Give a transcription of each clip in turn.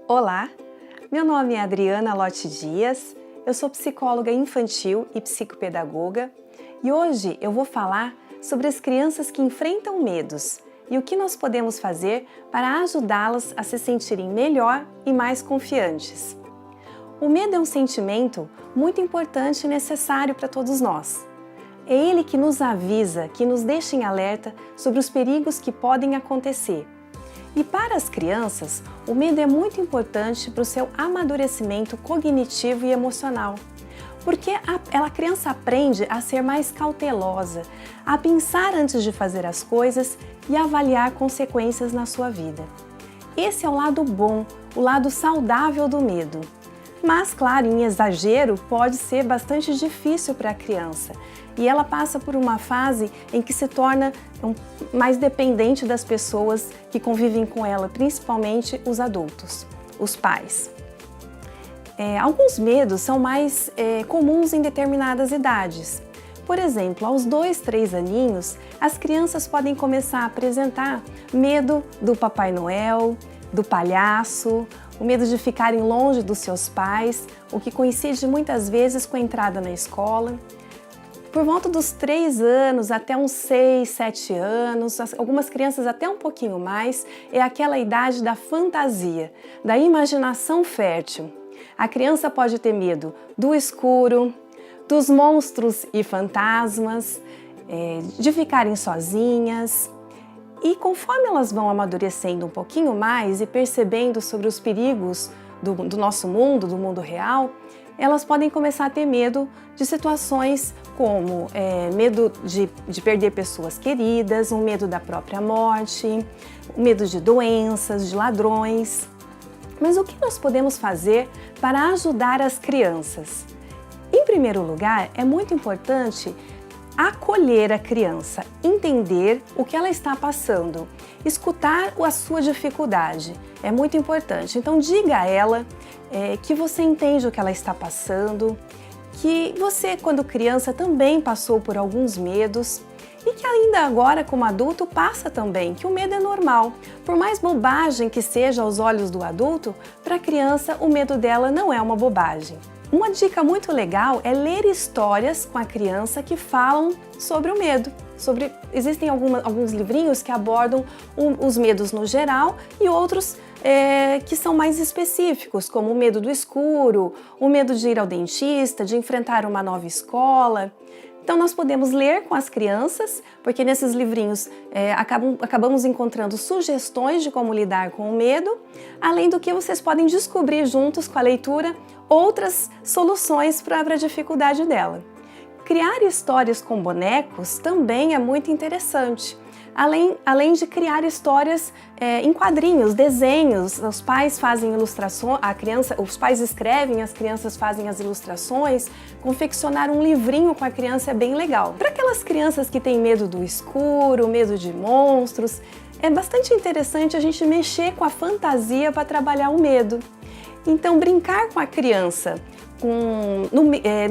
Olá, meu nome é Adriana Lotti Dias, eu sou psicóloga infantil e psicopedagoga e hoje eu vou falar sobre as crianças que enfrentam medos e o que nós podemos fazer para ajudá-las a se sentirem melhor e mais confiantes. O medo é um sentimento muito importante e necessário para todos nós. É ele que nos avisa, que nos deixa em alerta sobre os perigos que podem acontecer. E para as crianças, o medo é muito importante para o seu amadurecimento cognitivo e emocional, porque a criança aprende a ser mais cautelosa, a pensar antes de fazer as coisas e avaliar consequências na sua vida. Esse é o lado bom, o lado saudável do medo. Mas, claro, em exagero pode ser bastante difícil para a criança e ela passa por uma fase em que se torna mais dependente das pessoas que convivem com ela, principalmente os adultos, os pais. Alguns medos são mais comuns em determinadas idades. Por exemplo, aos 2, 3 aninhos, as crianças podem começar a apresentar medo do Papai Noel, do palhaço, o medo de ficarem longe dos seus pais, o que coincide muitas vezes com a entrada na escola. Por volta dos 3 anos até uns 6, 7 anos, algumas crianças até um pouquinho mais, é aquela idade da fantasia, da imaginação fértil. A criança pode ter medo do escuro, dos monstros e fantasmas, de ficarem sozinhas. E conforme elas vão amadurecendo um pouquinho mais e percebendo sobre os perigos do nosso mundo, do mundo real, elas podem começar a ter medo de situações como medo de perder pessoas queridas, um medo da própria morte, o medo de doenças, de ladrões. Mas o que nós podemos fazer para ajudar as crianças? Em primeiro lugar, é muito importante acolher a criança, entender o que ela está passando, escutar a sua dificuldade, é muito importante. Então diga a ela que você entende o que ela está passando, que você, quando criança, também passou por alguns medos e que ainda agora, como adulto, passa também, que o medo é normal. Por mais bobagem que seja aos olhos do adulto, para a criança o medo dela não é uma bobagem. Uma dica muito legal é ler histórias com a criança que falam sobre o medo. Existem alguns livrinhos que abordam os medos no geral e outros que são mais específicos, como o medo do escuro, o medo de ir ao dentista, de enfrentar uma nova escola. Então nós podemos ler com as crianças, porque nesses livrinhos acabamos encontrando sugestões de como lidar com o medo, além do que vocês podem descobrir juntos com a leitura outras soluções para a dificuldade dela. Criar histórias com bonecos também é muito interessante. Além de criar histórias em quadrinhos, desenhos, os pais fazem ilustrações, os pais escrevem, as crianças fazem as ilustrações, confeccionar um livrinho com a criança é bem legal. Para aquelas crianças que têm medo do escuro, medo de monstros, é bastante interessante a gente mexer com a fantasia para trabalhar o medo. Então, brincar com a criança,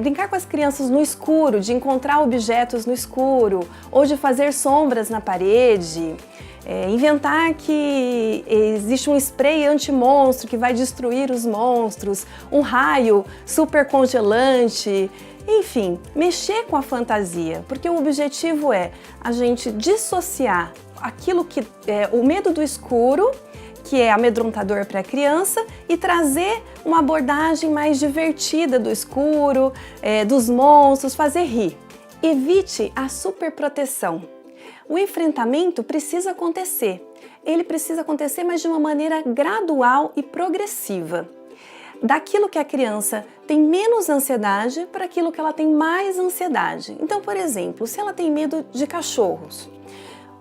brincar com as crianças no escuro, de encontrar objetos no escuro, ou de fazer sombras na parede, inventar que existe um spray anti-monstro que vai destruir os monstros, um raio super congelante, enfim, mexer com a fantasia, porque o objetivo é a gente dissociar aquilo que é o medo do escuro, que é amedrontador para a criança, e trazer uma abordagem mais divertida do escuro, dos monstros, fazer rir. Evite a superproteção. O enfrentamento precisa acontecer. Ele precisa acontecer, mas de uma maneira gradual e progressiva. Daquilo que a criança tem menos ansiedade para aquilo que ela tem mais ansiedade. Então, por exemplo, se ela tem medo de cachorros,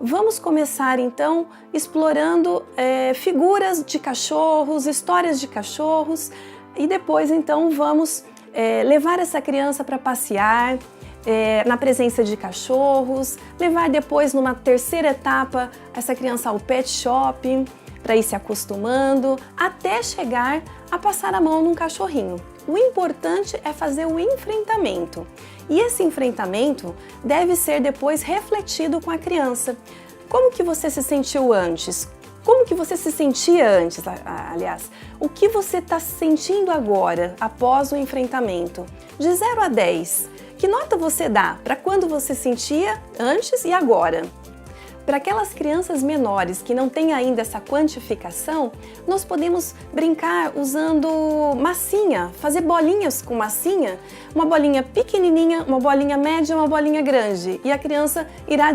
vamos começar então explorando figuras de cachorros, histórias de cachorros e depois então vamos levar essa criança para passear na presença de cachorros, levar depois numa terceira etapa essa criança ao pet shop para ir se acostumando até chegar a passar a mão num cachorrinho. O importante é fazer o enfrentamento. E esse enfrentamento deve ser depois refletido com a criança. Como que você se sentiu antes? Como que você se sentia antes, aliás? O que você está sentindo agora, após o enfrentamento? De 0 a 10, que nota você dá para quando você sentia antes e agora? Para aquelas crianças menores que não têm ainda essa quantificação, nós podemos brincar usando massinha, fazer bolinhas com massinha, uma bolinha pequenininha, uma bolinha média, uma bolinha grande. E a criança irá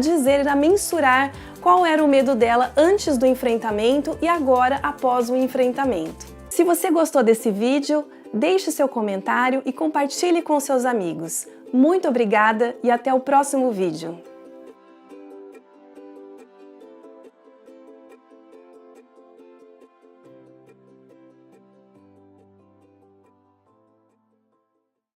mensurar qual era o medo dela antes do enfrentamento e agora após o enfrentamento. Se você gostou desse vídeo, deixe seu comentário e compartilhe com seus amigos. Muito obrigada e até o próximo vídeo.